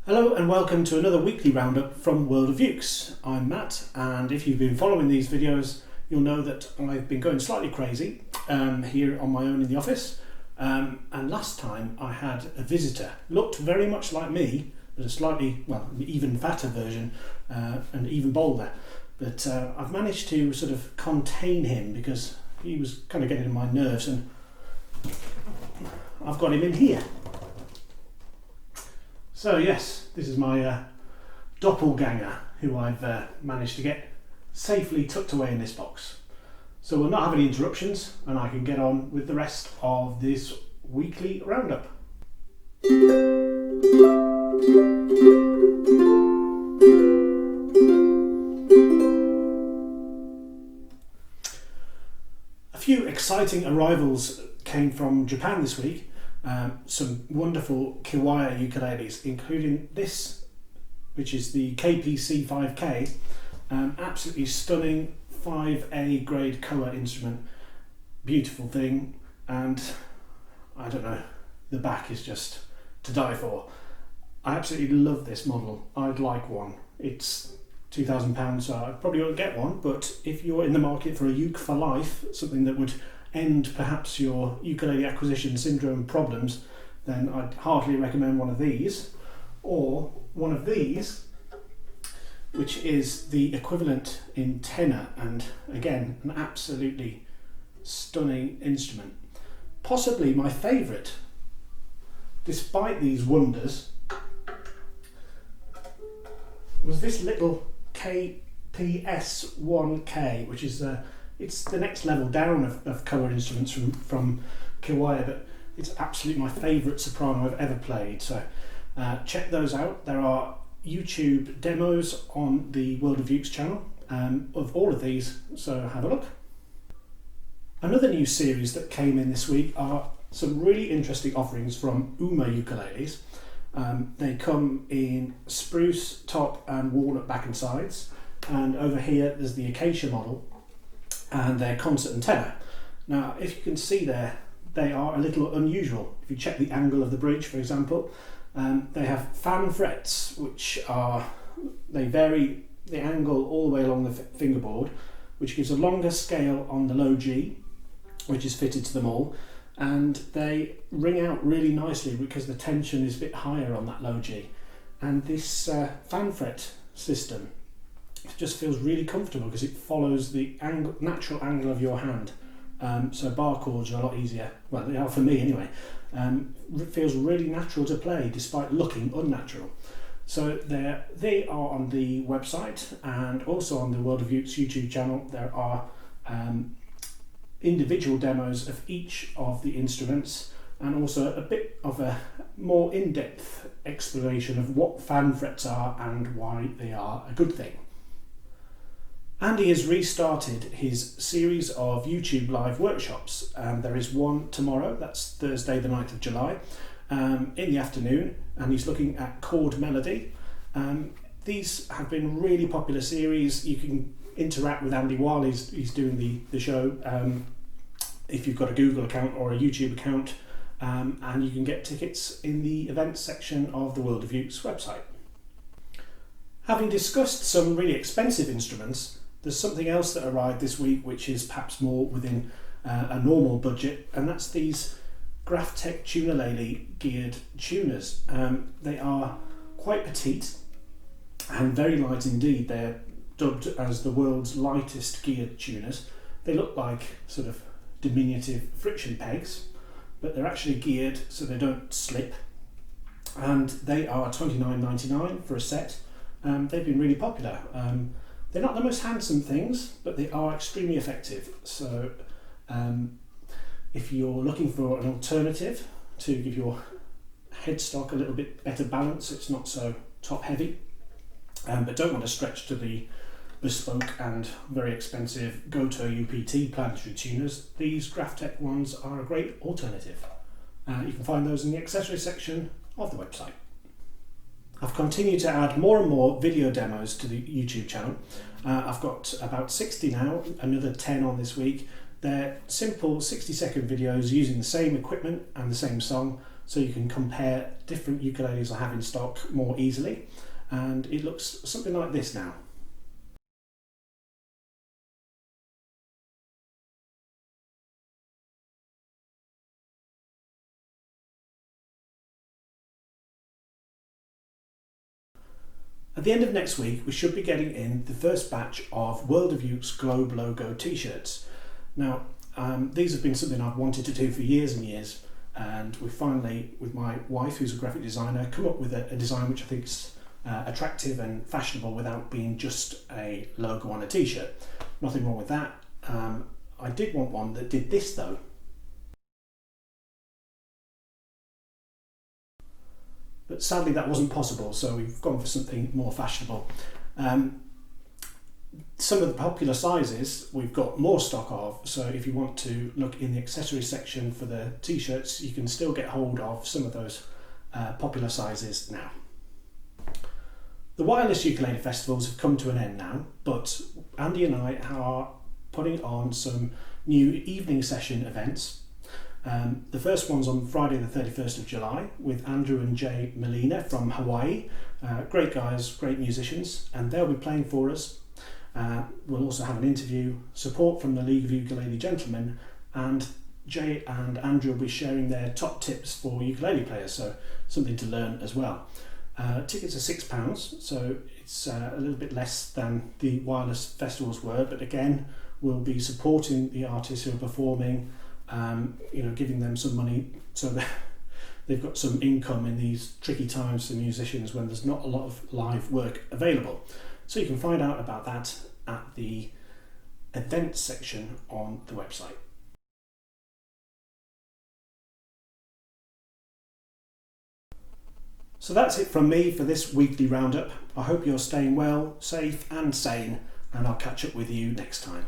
Hello and welcome to another weekly roundup from World of Ukes. I'm Matt, and if you've been following these videos you'll know that I've been going slightly crazy here on my own in the office, and last time I had a visitor. Looked very much like me, but a slightly, even fatter version and even bolder, but I've managed to sort of contain him because he was kind of getting on my nerves, and I've got him in here. So yes, this is my doppelganger who I've managed to get safely tucked away in this box. So we'll not have any interruptions and I can get on with the rest of this weekly roundup. A few exciting arrivals came from Japan this week. Some wonderful Kiwaya ukuleles, including this, which is the KPC 5K, absolutely stunning 5A grade koa instrument, beautiful thing, and I don't know, the back is just to die for. I absolutely love this model. I'd like one. It's £2,000, so I probably won't get one, but if you're in the market for a uke for life, something that would end perhaps your ukulele acquisition syndrome problems, then I'd heartily recommend one of these, or one of these, which is the equivalent in tenor, and again an absolutely stunning instrument. Possibly my favourite, despite these wonders, was this little KPS1K, which is it's the next level down of koa instruments from Kiwaya, but it's absolutely my favourite soprano I've ever played. So check those out. There are YouTube demos on the World of Ukes channel of all of these, so have a look. Another new series that came in this week are some really interesting offerings from ukuleles. They come in spruce top and walnut back and sides, and over here there's the acacia model, and they're concert and tenor. Now, if you can see there, they are a little unusual. If you check the angle of the bridge, for example, they have fan frets, they vary the angle all the way along the fingerboard, which gives a longer scale on the low G, which is fitted to them all, and they ring out really nicely because the tension is a bit higher on that low G. And this fan fret system, it just feels really comfortable because it follows the natural angle of your hand. So bar chords are a lot easier. Well, they are for me anyway. It feels really natural to play despite looking unnatural. So they are on the website and also on the World of Ukes YouTube channel. There are individual demos of each of the instruments, and also a bit of a more in-depth exploration of what fan frets are and why they are a good thing. Andy has restarted his series of YouTube live workshops. There is one tomorrow, that's Thursday the 9th of July, in the afternoon, and he's looking at chord melody. These have been really popular series. You can interact with Andy while he's doing the show, if you've got a Google account or a YouTube account, and you can get tickets in the events section of the World of Ukes website. Having discussed some really expensive instruments, there's something else that arrived this week which is perhaps more within a normal budget, and that's these Graphtec Ukulele geared tuners. They are quite petite and very light indeed. They're dubbed as the world's lightest geared tuners. They look like sort of diminutive friction pegs, but they're actually geared so they don't slip, and they are $29.99 for a set. They've been really popular. They're not the most handsome things, but they are extremely effective. So if you're looking for an alternative to give your headstock a little bit better balance, it's not so top heavy, but don't want to stretch to the bespoke and very expensive Goto UPT planetary tuners, these Graphtec ones are a great alternative. You can find those in the accessories section of the website. I've continued to add more and more video demos to the YouTube channel. I've got about 60 now, another 10 on this week. They're simple 60-second videos using the same equipment and the same song, so you can compare different ukuleles I have in stock more easily, and it looks something like this now. At the end of next week, we should be getting in the first batch of World of Ukes Globe logo t-shirts. Now, these have been something I've wanted to do for years and years, and we finally, with my wife, who's a graphic designer, come up with a design which I think is attractive and fashionable without being just a logo on a t-shirt. Nothing wrong with that. I did want one that did this though. But sadly that wasn't possible, so we've gone for something more fashionable. Some of the popular sizes we've got more stock of, so if you want to look in the accessories section for the t-shirts, you can still get hold of some of those popular sizes now. The wireless ukulele festivals have come to an end now, but Andy and I are putting on some new evening session events. The first one's on Friday the 31st of July with Andrew and Jay Molina from Hawaii. Great guys, great musicians, and they'll be playing for us. We'll also have an interview, support from the League of Ukulele Gentlemen, and Jay and Andrew will be sharing their top tips for ukulele players, so something to learn as well. Tickets are £6, so it's a little bit less than the wireless festivals were, but again, we'll be supporting the artists who are performing, giving them some money so that they've got some income in these tricky times for musicians when there's not a lot of live work available. So you can find out about that at the events section on the website. So that's it from me for this weekly roundup. I hope you're staying well, safe and sane, and I'll catch up with you next time.